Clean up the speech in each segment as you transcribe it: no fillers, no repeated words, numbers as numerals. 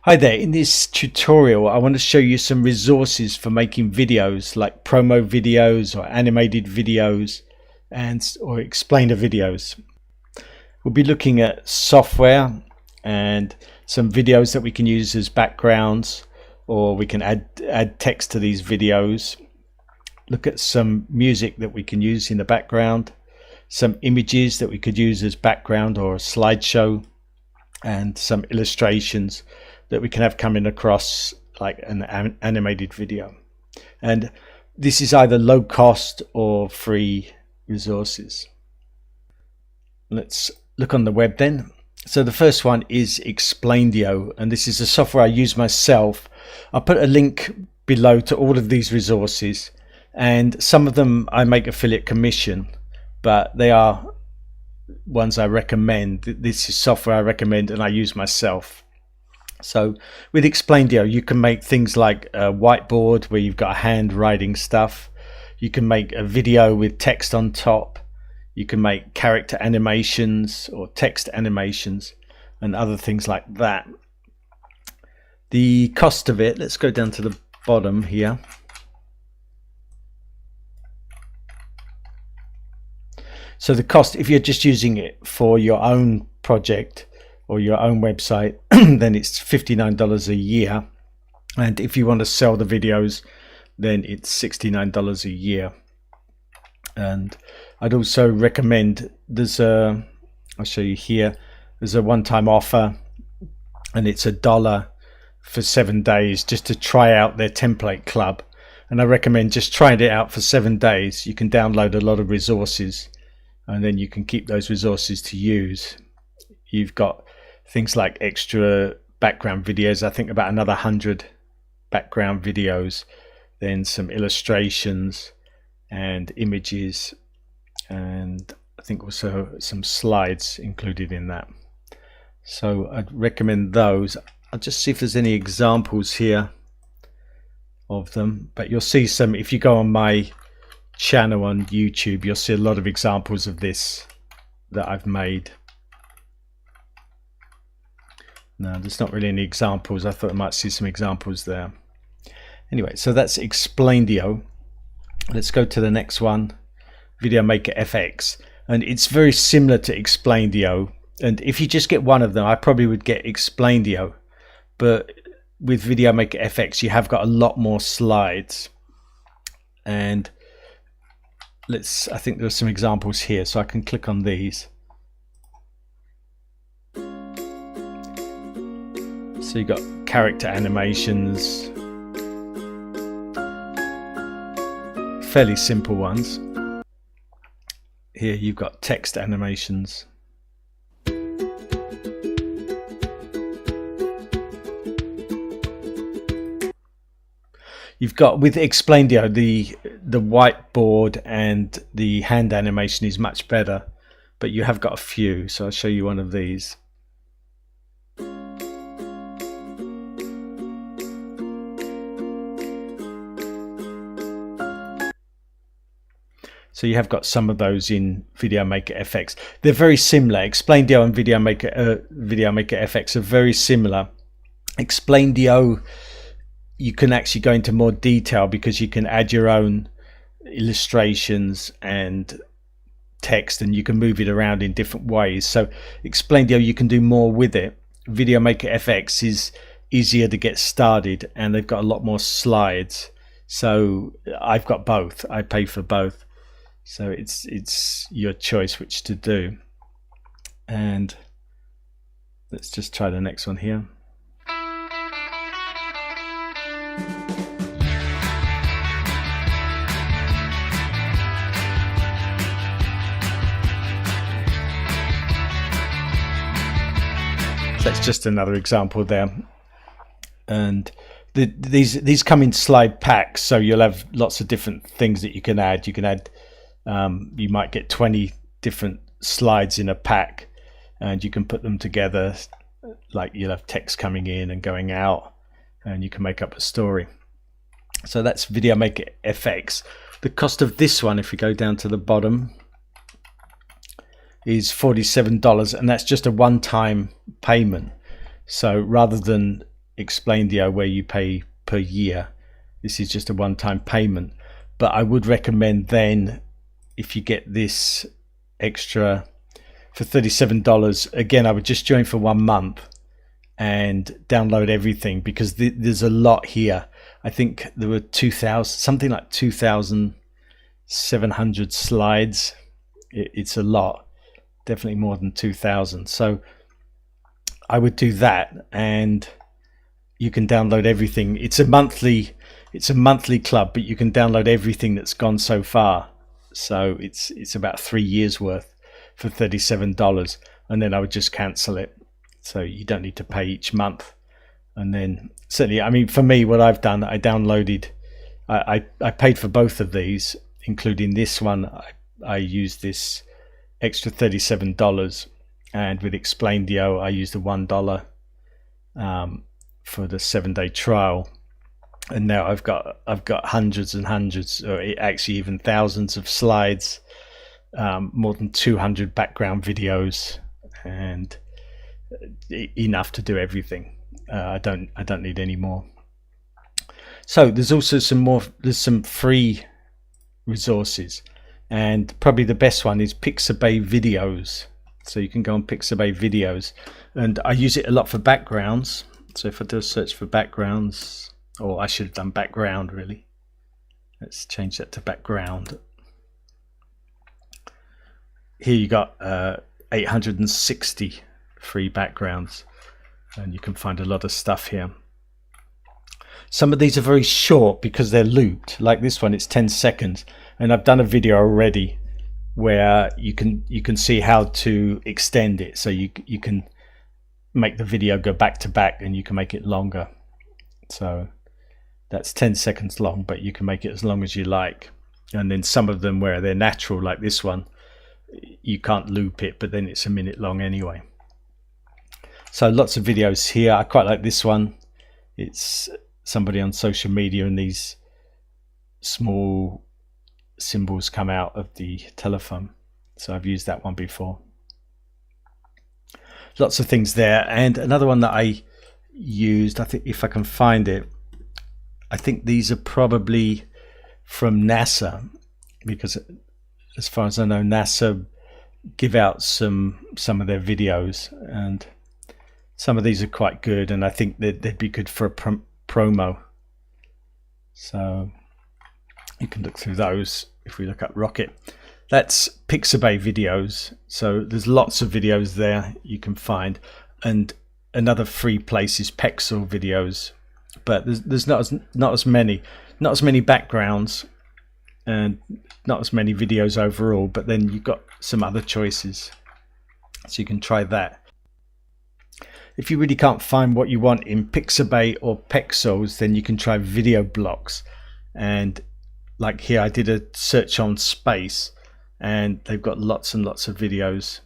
Hi there, in this tutorial I want to show you some resources for making videos like promo videos or animated videos or explainer videos. We'll be looking at software and some videos that we can use as backgrounds, or we can add text to these videos. Look at some music that we can use in the background, some images that we could use as background or a slideshow, and some illustrations that we can have coming across like an animated video. And this is either low cost or free resources. Let's look on the web then. So the first one is Explaindio, and this is a software I use myself. I'll put a link below to all of these resources, and some of them I make affiliate commission, but they are ones I recommend. This is software I recommend and I use myself. So with Explaindio you can make things like a whiteboard where you've got a hand writing stuff. You can make a video with text on top. You can make character animations or text animations and other things like that. The cost of it, let's go down to the bottom here. So the cost, if you're just using it for your own project or your own website, then it's $59 a year. And if you want to sell the videos, then it's $69 a year. And I'd also recommend, I'll show you here, there's a one-time offer, and it's $1 for 7 days just to try out their template club. And I recommend just trying it out for 7 days. You can download a lot of resources, and then you can keep those resources to use. You've got things like extra background videos, I think about another 100 background videos, then some illustrations and images, and I think also some slides included in that. So I'd recommend those. I'll just see if there's any examples here of them, but you'll see some if you go on my channel on YouTube. You'll see a lot of examples of this that I've made. No, there's not really any examples. I thought I might see some examples there. Anyway, so that's Explaindio. Let's go to the next one, VideomakerFX, and it's very similar to Explaindio. And if you just get one of them, I probably would get Explaindio, but with VideomakerFX you have got a lot more slides. And I think there are some examples here, so I can click on these. So you've got character animations, fairly simple ones. Here you've got text animations. You've got, with Explaindio, the whiteboard and the hand animation is much better, but you have got a few, so I'll show you one of these. So you have got some of those in VideomakerFX. They're very similar. Explaindio and VideomakerFX are very similar. Explaindio, you can actually go into more detail because you can add your own illustrations and text, and you can move it around in different ways. So Explaindio, you can do more with it. VideomakerFX is easier to get started, and they've got a lot more slides. So I've got both. I pay for both. So it's your choice which to do. And let's just try the next one here. So that's just another example there. And these come in slide packs, so you'll have lots of different things that you can add. You can add you might get 20 different slides in a pack, and you can put them together, like you'll have text coming in and going out, and you can make up a story. So that's VideomakerFX. The cost of this one, if we go down to the bottom, is $47, and that's just a one-time payment. So rather than Explaindio where you pay per year. This is just a one-time payment, but I would recommend then, if you get this extra for $37, again, I would just join for 1 month and download everything, because there's a lot here. I think there were 2,000, something like 2,700 slides. It's a lot, definitely more than 2,000. So I would do that, and you can download everything. It's a monthly club, but you can download everything that's gone so far. So it's about 3 years worth for $37, and then I would just cancel it, so you don't need to pay each month. And then certainly, I mean, for me, what I've done, I downloaded, I paid for both of these, including this one. I used this extra $37, and with Explaindio I used the $1 for the 7-day trial. And now I've got hundreds and hundreds, or actually even thousands of slides, more than 200 background videos, and enough to do everything. I don't need any more. So there's also some free resources, and probably the best one is Pixabay Videos. So you can go on Pixabay Videos, and I use it a lot for backgrounds. So if I do a search for backgrounds, or I should have done background really. Let's change that to background. Here you got 860 free backgrounds, and you can find a lot of stuff here. Some of these are very short because they're looped. Like this one, it's 10 seconds, and I've done a video already where you can see how to extend it. So you can make the video go back to back, and you can make it longer. So that's 10 seconds long, but you can make it as long as you like. And then some of them where they're natural, like this one, you can't loop it, but then it's a minute long anyway. So lots of videos here. I quite like this one. It's somebody on social media, and these small symbols come out of the telephone. So I've used that one before. Lots of things there. And another one that I used, I think if I can find it, I think these are probably from NASA, because as far as I know, NASA give out some of their videos, and some of these are quite good, and I think they'd be good for a promo. So you can look through those. If we look up Rocket, that's Pixabay Videos. So there's lots of videos there you can find, and another free place is Pexel Videos, but there's not as many backgrounds, and not as many videos overall, but then you've got some other choices, so you can try that. If you really can't find what you want in Pixabay or Pexels, then you can try Videoblocks. And like here, I did a search on space, and they've got lots and lots of videos,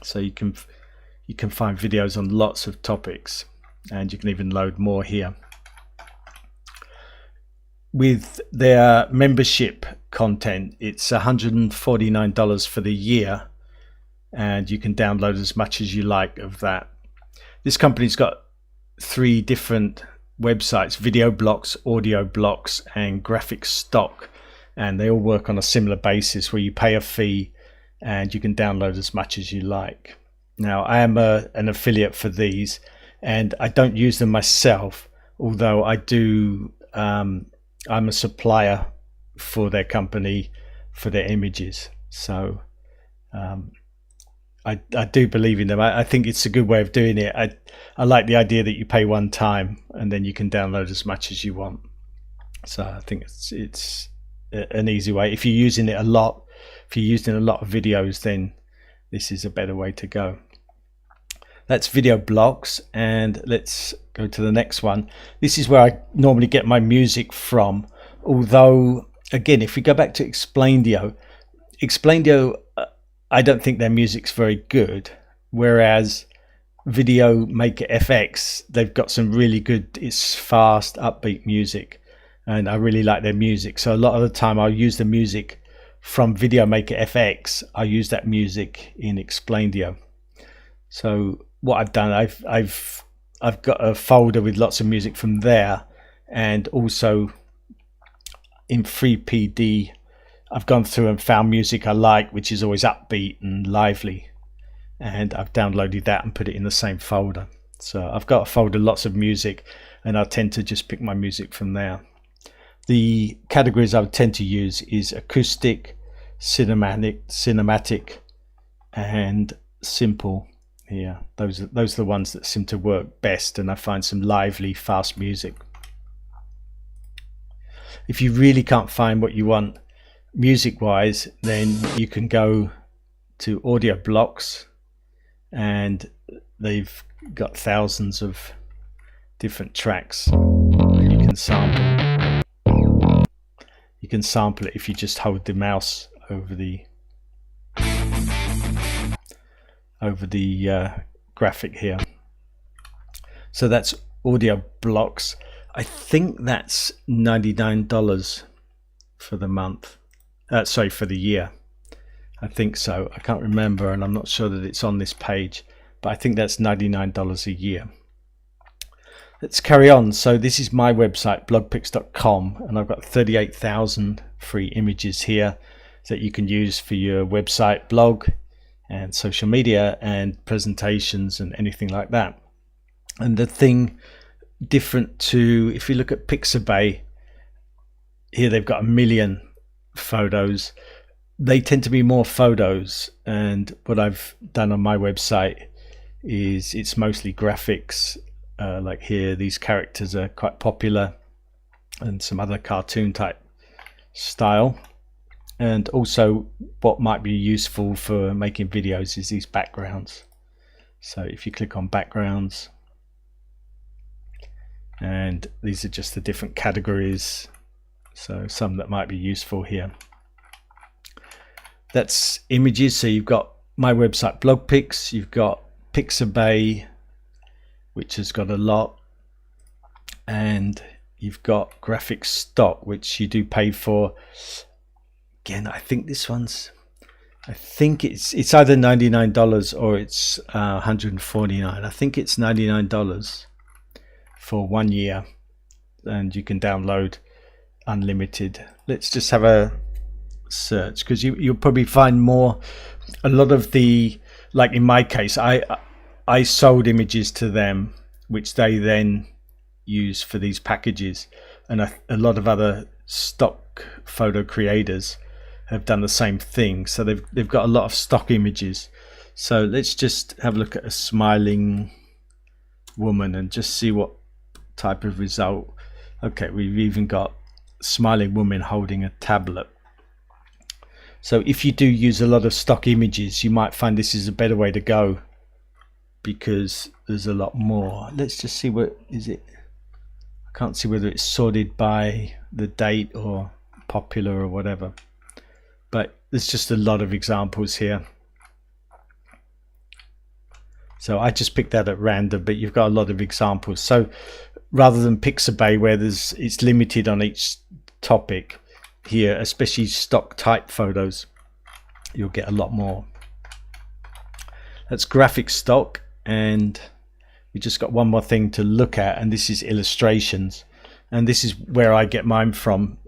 so you can find videos on lots of topics, and you can even load more here. With their membership content, it's $149 for the year, and you can download as much as you like of that. This company's got 3 different websites: Videoblocks, Audioblocks, and Graphicstock, and they all work on a similar basis where you pay a fee and you can download as much as you like. Now, I am an affiliate for these, and I don't use them myself, although I do. I'm a supplier for their company for their images, so I do believe in them. I think it's a good way of doing it. I like the idea that you pay one time and then you can download as much as you want. So I think it's an easy way. If you're using it a lot, if you're using a lot of videos, then this is a better way to go. That's Videoblocks, and let's go to the next one. This is where I normally get my music from, although again, if we go back to Explaindio, I don't think their music's very good, whereas VideomakerFX, they've got some really good, it's fast, upbeat music, and I really like their music. So a lot of the time I'll use the music from VideomakerFX, I use that music in Explaindio. So what I've done, I've I've got a folder with lots of music from there, and also in FreePD I've gone through and found music I like, which is always upbeat and lively, and I've downloaded that and put it in the same folder. So I've got a folder lots of music, and I tend to just pick my music from there. The categories I would tend to use is acoustic, cinematic and simple. Here, those are the ones that seem to work best, and I find some lively, fast music. If you really can't find what you want music wise, then you can go to Audioblocks, and they've got thousands of different tracks you can sample. You can sample it if you just hold the mouse over the graphic here. So that's Audioblocks. I think that's $99 for the month. Sorry, for the year. I think so. I can't remember, and I'm not sure that it's on this page, but I think that's $99 a year. Let's carry on. So this is my website, blogpix.com, and I've got 38,000 free images here that you can use for your website, blog, and social media and presentations and anything like that. And the thing different to, if you look at Pixabay, here they've got 1 million photos. They tend to be more photos, and what I've done on my website is it's mostly graphics. Like here, these characters are quite popular, and some other cartoon type style. And also what might be useful for making videos is these backgrounds. So if you click on backgrounds, and these are just the different categories, so some that might be useful here. That's images. So you've got my website BlogPix, you've got Pixabay, which has got a lot, and you've got Graphicstock, which you do pay for. Again, I think this one's, I think it's either $99 or it's $149. I think it's $99 for 1 year, and you can download unlimited. Let's just have a search, because you'll probably find a lot of the, like in my case, I sold images to them, which they then use for these packages, and a lot of other stock photo creators have done the same thing. So they've got a lot of stock images. So let's just have a look at a smiling woman and just see what type of result. Okay, we've even got smiling woman holding a tablet. So if you do use a lot of stock images, you might find this is a better way to go, because there's a lot more. Let's just see, what is it? I can't see whether it's sorted by the date or popular or whatever, but there's just a lot of examples here. So I just picked that at random, but you've got a lot of examples. So rather than Pixabay, where it's limited on each topic, here, especially stock type photos, you'll get a lot more. That's Graphicstock, and we just got one more thing to look at, and this is illustrations, and this is where I get mine from.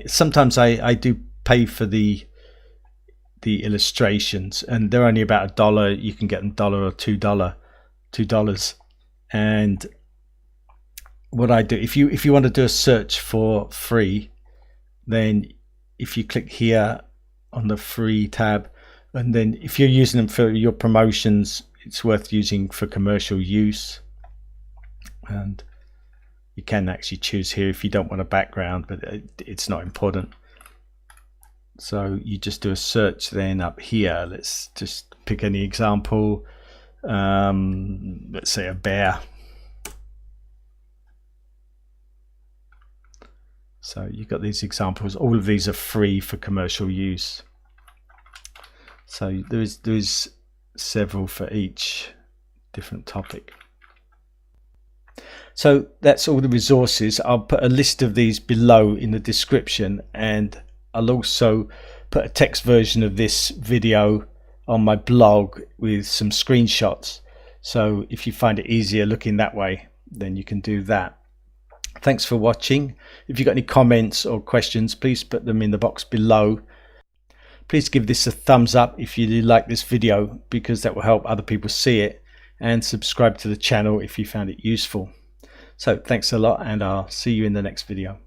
Sometimes I do pay for the illustrations, and they're only about $1. You can get them $1 or $2, and what I do, if you want to do a search for free, then if you click here on the free tab, and then if you're using them for your promotions, it's worth using for commercial use, and you can actually choose here if you don't want a background, but it's not important. So you just do a search then up here. Let's just pick any example. Let's say a bear. So you've got these examples. All of these are free for commercial use. So there is several for each different topic. So that's all the resources. I'll put a list of these below in the description, and I'll also put a text version of this video on my blog with some screenshots, So if you find it easier looking that way, then you can do that. Thanks for watching. If you've got any comments or questions, please put them in the box below. Please give this a thumbs up if you like this video, because that will help other people see it, and subscribe to the channel if you found it useful. So thanks a lot, and I'll see you in the next video.